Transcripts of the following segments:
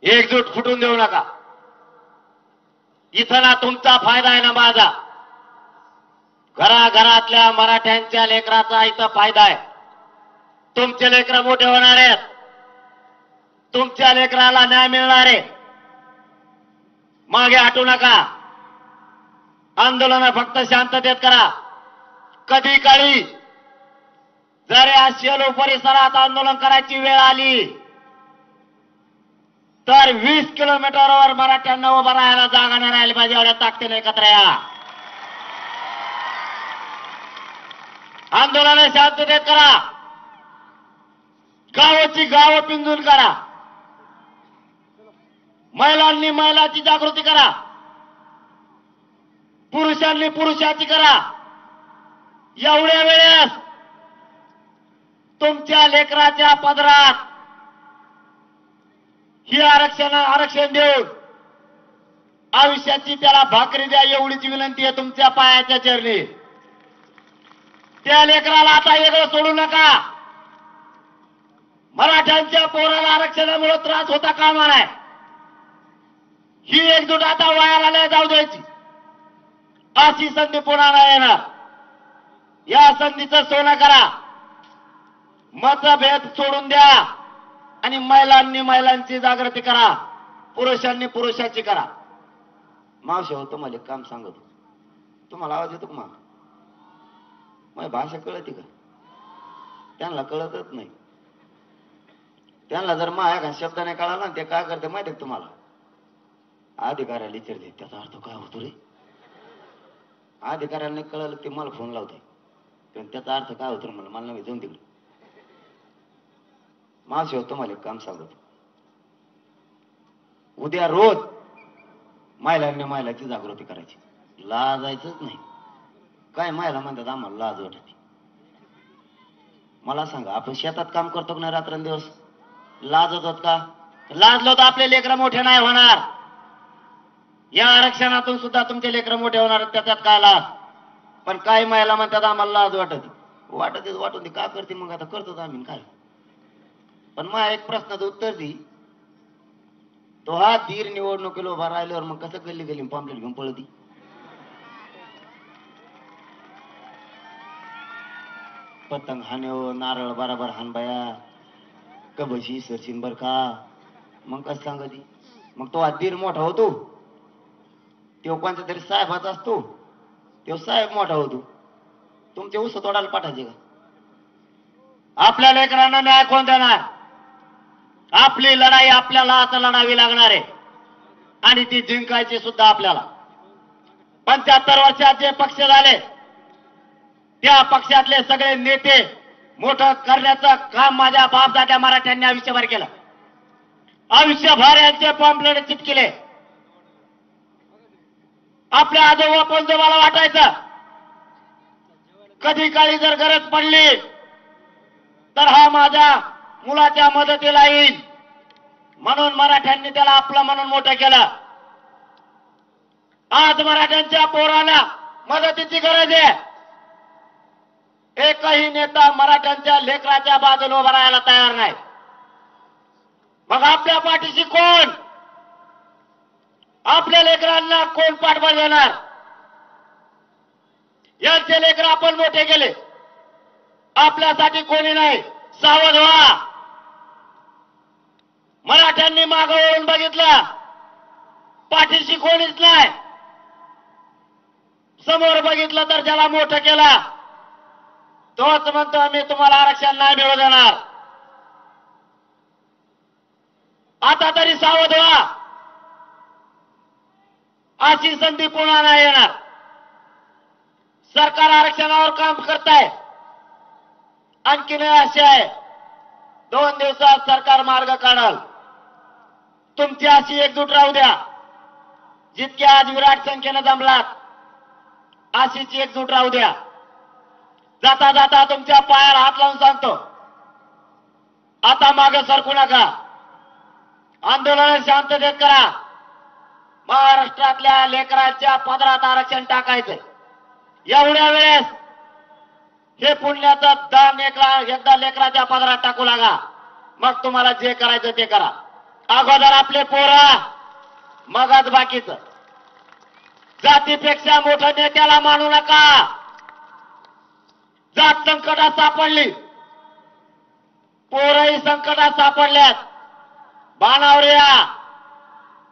एकजूट फुटून देऊ नका. इथं ना तुमचा फायदा आहे ना माझा. घराघरातल्या मराठ्यांच्या लेकराचा इथं फायदा आहे. तुमचे लेकर मोठे होणार आहेत. तुमच्या लेकराला न्याय मिळणार आहे. मागे हटू नका. आंदोलन फक्त शांततेत करा. कधी काळी जर या शेलू परिसरात आंदोलन करायची वेळ आली तर 20 किलोमीटरवर मराठ्यांना उभं राहायला जागा नाही राहिली पाहिजे. एवढ्या ताकदीने एकत्र या. आंदोलन शांततेत करा. गावाची गावं पिंजून करा. महिलांनी महिलाची जागृती करा. पुरुषांनी पुरुषाची करा. एवढ्या वेळेस तुमच्या लेकराच्या पदरात ही आरक्षण देऊन आयुष्याची त्याला भाकरी द्या एवढीच विनंती आहे तुमच्या पायाच्या चरणी. त्या लेकराला आता वेगळं सोडू नका. मराठ्यांच्या पोराला आरक्षणामुळे त्रास होता कामा नये. ही एकजूट आता वायाला नाही जाऊ द्यायची. अशी संधी पुन्हा नाही येणार. या संधीचं सोनं करा. मतभेद सोडून द्या आणि महिलांनी महिलांची जागृती करा. पुरुषांनी पुरुषाची करा. मावशी हो तुम्हाला एक काम सांगतो. तुम्हाला आवाज येतो का? माझी भाषा कळते का? त्यांना कळतच नाही. त्यांना जर माझ्या शब्द नाही कळाला ना ते काय करते माहिती आहे तुम्हाला? अधिकाऱ्याला विचारते त्याचा अर्थ काय होतो रे. अधिकाऱ्याला नाही कळलं ते मला फोन लावते पण त्याचा अर्थ काय होतो मला मला नाही जाऊन तिकडे. मावशी हो तुम्हाला एक काम सांगतो. उद्या रोज महिलांनी महिलाची जागृती करायची. लाजायचंच नाही. काय महिला म्हणतात आम्हाला लाज वाटते. मला सांगा आपण शेतात काम करतो ना रात्रंदिवस लाजत होत का? लाजलो तर आपले लेकरं मोठे नाही होणार. या आरक्षणातून सुद्धा तुमचे लेकरं मोठे होणार. त्याच्यात काय लाज? पण काही महिला म्हणतात आम्हाला लाज वाटते. वाटून दे का करते मग आता करतो आम्ही काय. पण मग एक प्रश्नाचं उत्तर दी. तो हा धीर निवडणुकीला उभा राहिल्यावर मग कसं गल्ली गल्ली पॉम्पलेट घेऊन पळती. पतंग हाण्यो नारळ बराबर हान बाया कबशी सरशीन बर का. मग कसं सांग ती. मग तो हा धीर मोठा होतो. तो कोणत्या तरी साहेबाचा असतो. तो साहेब मोठा होतो. तुमचे उस तोडायला पाठायचे का? आपल्या लेकरांना न्याय कोण देणार? आपली लढाई आपल्याला आता लढावी लागणार आहे आणि ती जिंकायची सुद्धा आपल्याला. 75 वर्षात जे पक्ष झाले त्या पक्षातले सगळे नेते मोठं करण्याचं काम माझ्या बापदाद्या मराठ्यांनी आयुष्यभर केलं. आयुष्यभर यांचे पॉम्पलेट चिटकिले. आपल्या आजोबा पंजोबाला वाटायचं कधी काळी जर गरज पडली तर हा माझ्या मुलाच्या मदतीला येईल म्हणून मराठ्यांनी त्याला आपलं म्हणून मोठं केलं. आज मराठ्यांच्या पोराला मदतीची गरज आहे. एकही नेता मराठ्यांच्या लेकराच्या बाजूला उभा राहायला तयार नाही. मग आपल्या पाठीशी कोण? आपल्या लेकरांना कोण पाठबळ देणार? यांचे लेकर आपण मोठे केले. आपल्यासाठी कोणी नाही. सावध व्हा. मराठ्यांनी मागं वळून बघितलं पाठीशी कोणीच नाही. समोर बघितलं तर ज्याला मोठं केलं तोच म्हणतो आम्ही तुम्हाला आरक्षण नाही मिळू देणार. आता तरी सावध व्हा. अशी संधी पुन्हा नाही येणार. सरकार आरक्षणावर काम करत आहे. आणखी असे आहे 2 दिवसात सरकार मार्ग काढल. तुमची अशी एकजूट राहू द्या. जितके आज विराट संख्येनं जमलात अशीच एकजूट राहू द्या. जाता जाता तुमच्या पायाला हात लावून सांगतो आता मागे सरकू नका. आंदोलन शांततेत करा. महाराष्ट्रातल्या लेकरांच्या पदरात आरक्षण टाकायचंय. एवढ्या वेळेस हे पुण्याचं दान एकदा लेकराच्या पदरात टाकू लागा. मग तुम्हाला जे करायचं ते करा. अगोदर आपले पोरं मगच बाकीचं. जातीपेक्षा मोठं नेत्याला मानू नका. जात संकटात सापडली, पोरही संकटात सापडल्यात. बाणावर या.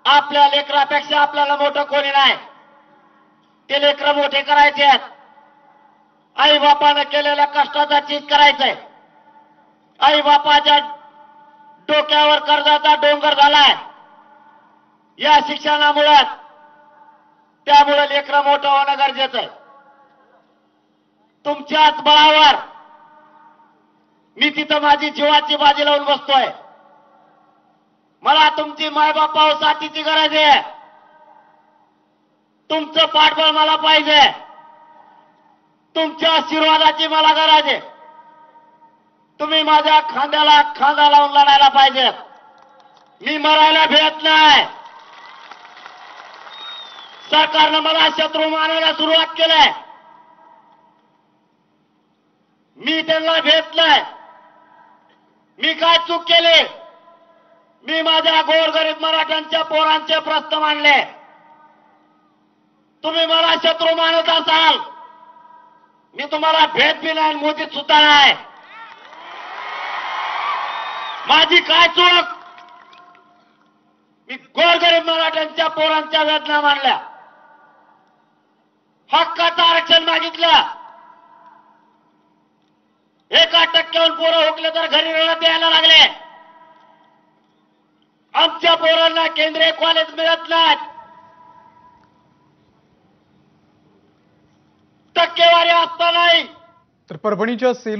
आपल्या लेकरापेक्षा आपल्याला मोठं कोणी नाही. ते लेकर मोठे करायचे आहेत. आई बापानं केलेल्या कष्टाचा चीज करायचंय. आई बापाच्या डोक्यावर कर्जाचा डोंगर झालाय या शिक्षणामुळे. त्यामुळे लेकरं मोठं होणं गरजेचं आहे. तुमच्याच बळावर मी तिथं माझी जीवाची बाजी लावून बसतोय. मला तुमची मायबापावर साथीची गरज आहे. तुमचं पाठबळ मला पाहिजे. तुमच्या आशीर्वादाची मला गरज आहे. तुम्ही माझ्या खांद्याला खांदा लावून लढायला पाहिजे. मी मरायला भेट नाही. सरकारनं मला शत्रू मानायला सुरुवात केलंय. मी त्यांना भेट नाही. मी काय चूक केली? मी माझ्या गोरगरीब मराठ्यांच्या पोरांचे प्रश्न मांडले. तुम्ही मला शत्रू मानत असाल, मी तुम्हाला भेट बी नाही, मोदीत सुद्धा नाही. माझी काय चूक? मी गोरगरीब मराठ्यांच्या पोरांच्या वेदना मांडल्या. हक्काचं आरक्षण मागितलं. 1% पोरं हुकले तर घरी रडत यायला लागले. आमच्या पोरांना केंद्रीय कॉलेज मिळत नाहीत. टक्केवारी असता नाही. तर परभणीच्या सेलू